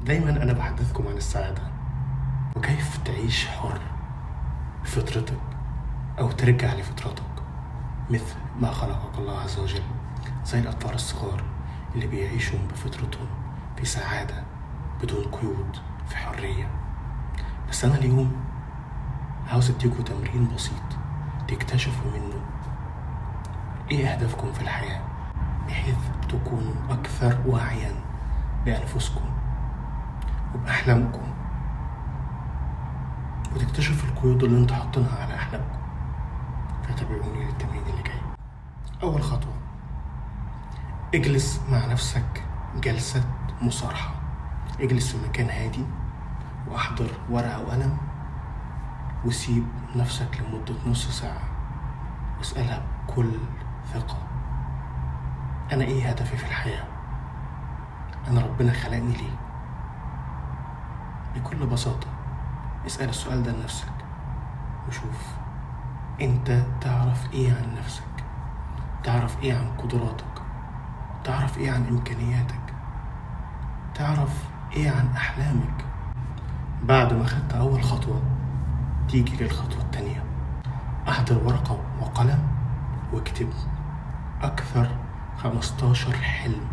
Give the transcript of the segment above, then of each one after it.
دايما أنا بحدثكم عن السعادة وكيف تعيش حر بفطرتك أو ترجع لفطرتك مثل ما خلقك الله عز وجل، زي الأطفال الصغار اللي بيعيشوا بفطرتهم في سعادة بدون قيود، في حرية. بس أنا اليوم عاوز أديكوا تمرين بسيط تكتشفوا منه إيه أهدافكم في الحياة، بحيث تكونوا أكثر وعيا بأنفسكم وبأحلامكم، وتكتشفوا القيود اللي انتوا حاطينها على أحلامكم. فتابعوني للتمرين اللي جاي. أول خطوة، اجلس مع نفسك جلسة مصارحة. اجلس في مكان هادي واحضر ورقة وقلم وسيب نفسك لمدة نص ساعة واسألها بكل ثقة: أنا إيه هدفي في الحياة؟ أنا ربنا خلقني ليه؟ بكل بساطة اسأل السؤال ده لنفسك وشوف أنت تعرف إيه عن نفسك، تعرف إيه عن قدراتك، تعرف إيه عن إمكانياتك، تعرف إيه عن أحلامك. بعد ما خدت أول خطوة تيجي للخطوة التانية. أحضر ورقة وقلم واكتب أكثر 15 حلم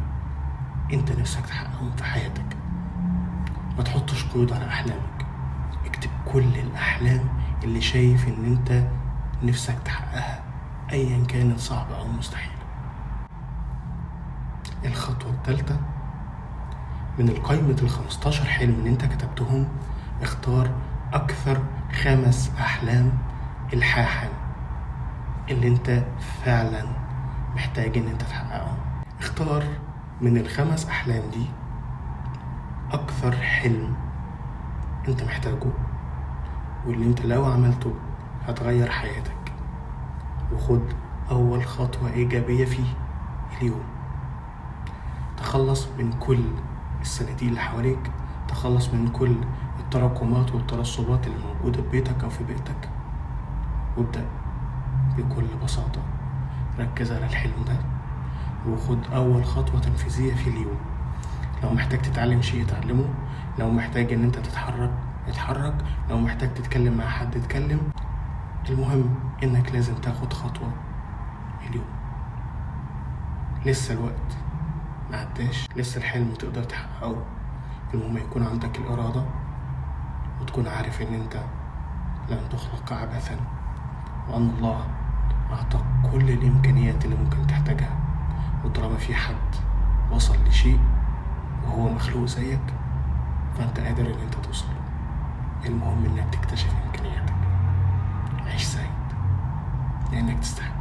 أنت نفسك تحققهم في حياتك. ما تحطش قيود على أحلامك، اكتب كل الأحلام اللي شايف إن أنت نفسك تحققها أيا كانت صعبة أو مستحيلة. الخطوة الثالثة، من القائمة 15 حلم اللي أنت كتبتهم اختار أكثر 5 أحلام إلحاحا اللي أنت فعلا محتاج إن أنت تحققهم. اختار من ال5 أحلام دي أكثر حلم أنت محتاجه واللي أنت لو عملته هتغير حياتك، وخد أول خطوة إيجابية فيه اليوم. تخلص من كل الصناديق اللي حواليك، تخلص من كل التراكمات والترسبات اللي موجودة في بيتك أو في بيتك، وابدأ بكل بساطة ركز على الحلم ده وخد أول خطوة تنفيذية في اليوم. لو محتاج تتعلم شيء اتعلمه، لو محتاج ان انت تتحرك اتحرك، لو محتاج تتكلم مع حد اتكلم. المهم انك لازم تاخد خطوة اليوم. لسه الوقت ما عداش، لسه الحلم تقدر تحققه. المهم يكون عندك الإرادة وتكون عارف ان انت لم تخلق عبثا، وان الله اعطاك كل الامكانيات اللي ممكن تحتاجها. وطالما في حد وصل لشيء وهو مخلوق زيك فانت قادر ان انت توصل. المهم انك تكتشف امكانياتك. عيش سعيد لانك تستحق.